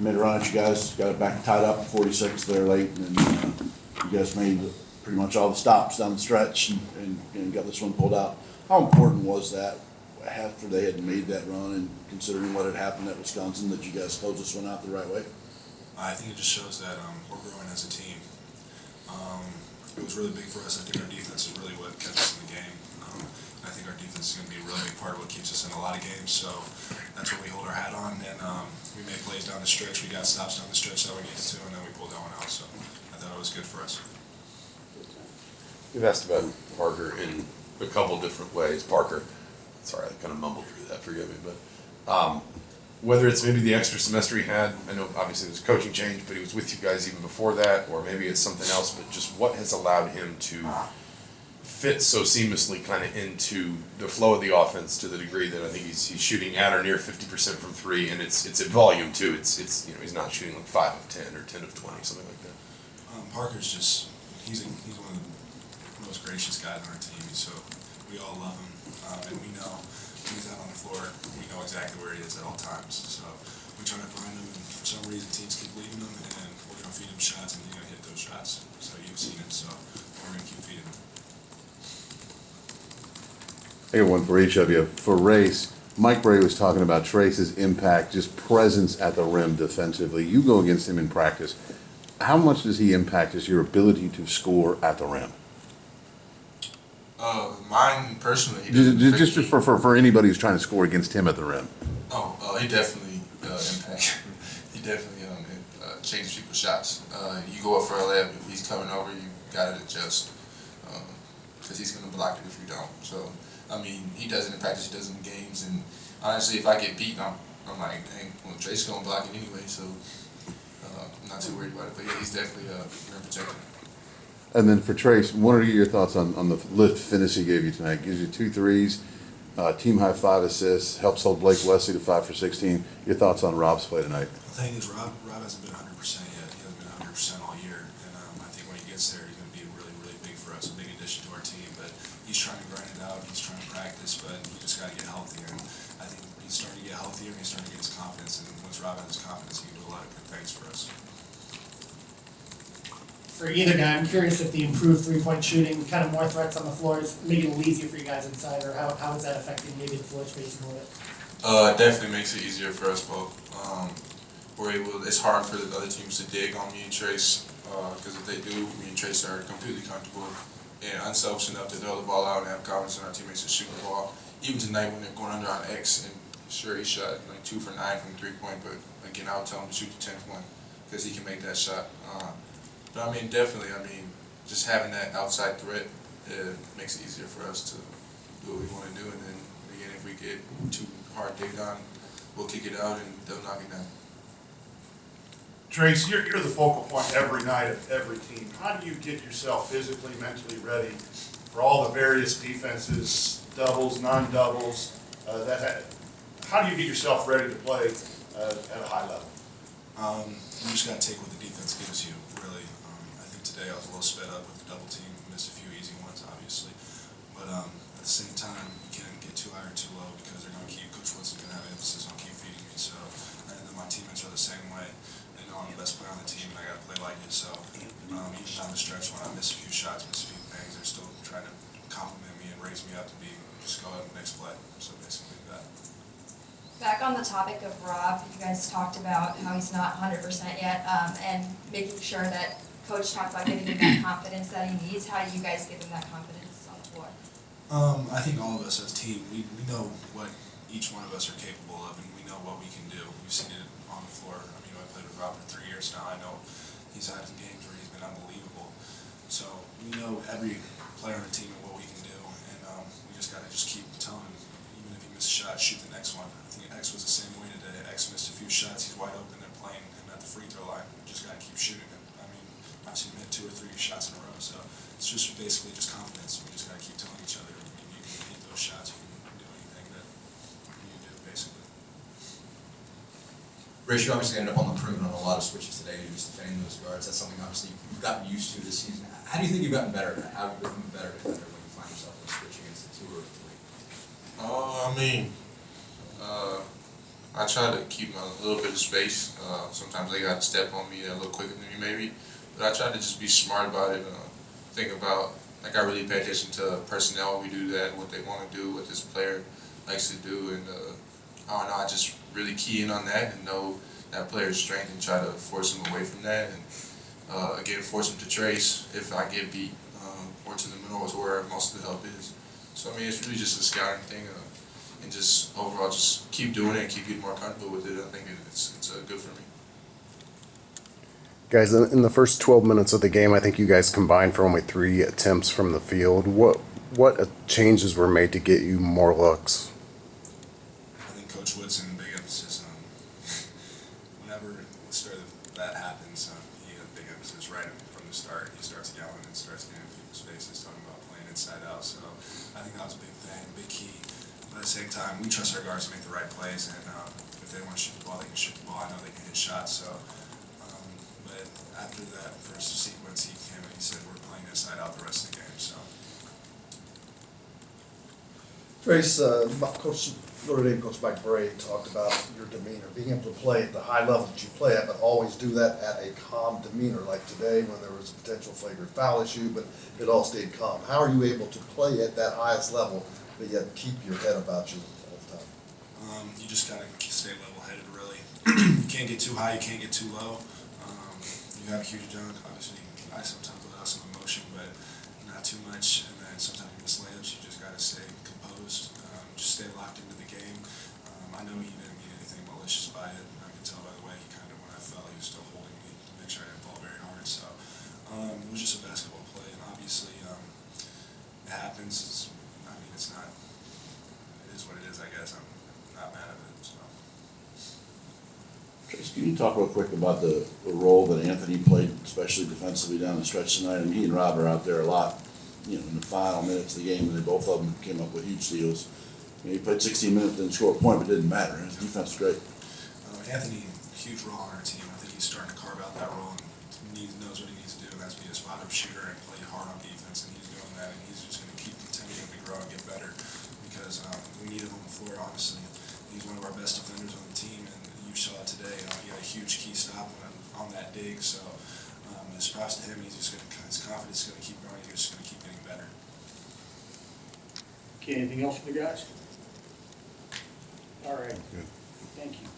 Made a run at you guys, got it back tied up at 46 there late, and you guys made pretty much all the stops down the stretch and got this one pulled out. How important was that after they had made that run and considering what had happened at Wisconsin that you guys closed this one out the right way? I think it just shows that we're growing as a team. It was really big for us. I think our defense is really what kept us in the game. I think our defense is going to be a really big part of what keeps us in a lot of games. So that's what we hold our hat on. And we made plays down the stretch. We got stops down the stretch that we needed to, and then we pulled that one out. So I thought it was good for us. You've asked about Parker in a couple different ways. Parker, sorry, I kind of mumbled through that, forgive me, but whether it's maybe the extra semester he had, I know obviously it was a coaching change, but he was with you guys even before that, or maybe it's something else, but just what has allowed him to fit so seamlessly kind of into the flow of the offense to the degree that I think he's shooting at or near 50% from three, and it's at volume too. It's he's not shooting like 5 of 10 or 10 of 20, something like that. Parker's just he's one of the most gracious guys on our team. So we all love him, and we know when he's out on the floor, we know exactly where he is at all times. So we try to find him, and for some reason teams keep leaving him, and we're going to feed him shots, and he's going to hit those shots. So you've seen it. So we're going to keep feeding him. I got one for each of you. For Race, Mike Bray was talking about Trayce's impact, just presence at the rim defensively. You go against him in practice. How much does he impact your ability to score at the rim? Mine personally, Just for anybody who's trying to score against him at the rim. he definitely impact. He definitely changes people's shots. You go up for a layup, if he's coming over, you got to adjust because he's going to block it if you don't. So I mean, he doesn't impact us. He does in games, and honestly, if I get beaten, I'm like, dang, well, Trayce going to block it anyway, so I'm not too worried about it. But yeah, he's definitely a rim protector. And then for Trayce, what are your thoughts on the lift finish he gave you tonight? Gives you 2 threes, team high 5 assists, helps hold Blake Wesley to 5 for 16. Your thoughts on Rob's play tonight? The thing is, Rob hasn't been 100% yet. He hasn't been 100% all year, and I think when he gets there, he's going to be really, really big for us, a big addition to our team. But he's trying to grind it out, he's trying to practice, but he just got to get healthier. And I think he's starting to get healthier, and he's starting to get his confidence. And once Rob has his confidence, he can do a lot of good things for us. For either guy, I'm curious if the improved three-point shooting, kind of more threats on the floor, is maybe a little easier for you guys inside, or how is that affecting maybe the floor spacing a little bit? It definitely makes it easier for us both. It's hard for the other teams to dig on me and Trayce, because if they do, me and Trayce are completely comfortable and unselfish enough to throw the ball out and have confidence in our teammates to shoot the ball. Even tonight when they're going under on X, and sure he shot like 2 for 9 from 3-point, but again, I'll tell him to shoot the 10th one because he can make that shot. But I mean, definitely, just having that outside threat makes it easier for us to do what we want to do. And then again, if we get too hard digged on, we'll kick it out and they'll knock it down. Trayce, you're the focal point every night of every team. How do you get yourself physically, mentally ready for all the various defenses, doubles, non-doubles? How do you get yourself ready to play at a high level? You just got to take what the defense gives you, really. I think today I was a little sped up with the double team, missed a few easy ones, obviously. But at the same time, you can't get too high or too low because they're going to keep, Coach Woodson's going to have emphasis on keep feeding me. So, and then my teammates are the same way. They know I'm the best player on the team and I got to play like it. So, even down the stretch when I miss a few shots, miss a few things, they're still trying to compliment me and raise me up to be, just go out and next play. So basically that. Back on the topic of Rob, you guys talked about how he's not 100% yet, and making sure that Coach talks about giving him that confidence that he needs. How do you guys give him that confidence on the floor? I think all of us as a team, we know what each one of us are capable of, and we know what we can do. We've seen it on the floor. I played with Rob for 3 years now. I know he's had some games where he's been unbelievable. So we know every player on the team and what we can do, and we just got to keep telling him, even if he misses a shot, shoot the next one. I think X was the same way today. X missed a few shots. He's wide open. They're playing him at the free throw line. We just got to keep shooting him. I've seen him hit 2 or 3 shots in a row. So it's just basically just confidence. We just got to keep telling each other, you can hit those shots. You can do anything that you do, basically. Race, you obviously ended up on the perimeter on a lot of switches today. You're just defending those guards. That's something obviously you've gotten used to this season. How do you think you've gotten better at that? How have you become a better defender when you find yourself in a switch against the 2 or 3? I try to keep a little bit of space. Sometimes they got to step on me a little quicker than me maybe, but I try to just be smart about it. Think about, like, I really pay attention to personnel. We do that, what they want to do, what this player likes to do, and I don't know. I just really key in on that and know that player's strength and try to force him away from that, and again force him to trace if I get beat, or to the middle is where most of the help is. So I mean, it's really just a scouting thing, and just overall just keep doing it and keep getting more comfortable with it. I think it's good for me. Guys, in the first 12 minutes of the game, I think you guys combined for only 3 attempts from the field. What changes were made to get you more looks? I think Coach Woodson, big emphasis on whenever that happens, he had a big emphasis right from the start. He starts yelling and starts getting in people's faces, talking about playing inside out. So I think that was a big thing, big key. But at the same time, we trust our guards to make the right plays, and if they want to shoot the ball, they can shoot the ball. I know they can hit shots. So, but after that first sequence, he came and he said, "We're playing inside out the rest of the game." So. Trayce, Coach Notre Dame Coach Mike Bray talked about your demeanor, being able to play at the high level that you play at, but always do that at a calm demeanor, like today when there was a potential flagrant foul issue, but it all stayed calm. How are you able to play at that highest level, but yet keep your head about you all the time? You just gotta stay level-headed, really. You can't get too high, you can't get too low. You have a huge dunk, obviously. I sometimes allow some emotion, but not too much. And then sometimes you miss layups, you just gotta stay composed, just stay locked into the game. I know he didn't mean anything malicious by it. I could tell by the way he kind of, when I fell, he was still holding me to make sure I didn't fall very hard. So it was just a basketball play, and obviously it happens. It's not. It is what it is, I guess. I'm not mad at it. So. Trayce, can you talk real quick about the role that Anthony played, especially defensively down the stretch tonight? I mean, he and Rob are out there a lot, in the final minutes of the game, and they both of them came up with huge steals. He played 16 minutes, didn't score a point, but it didn't matter. His defense was great. Anthony, huge role on our team. I think he's starting to carve out that role, and he knows what he needs to do, and that's be a spot-up shooter and play hard on defense, and he's doing that, and he's just going to keep continuing to grow and get better because we need him on the floor, honestly. He's one of our best defenders on the team, and you saw it today. He had a huge key stop on that dig, so his props to him. His confidence is going to keep growing. He's just going to keep getting better. Okay, anything else for the guys? All right. Good. Thank you.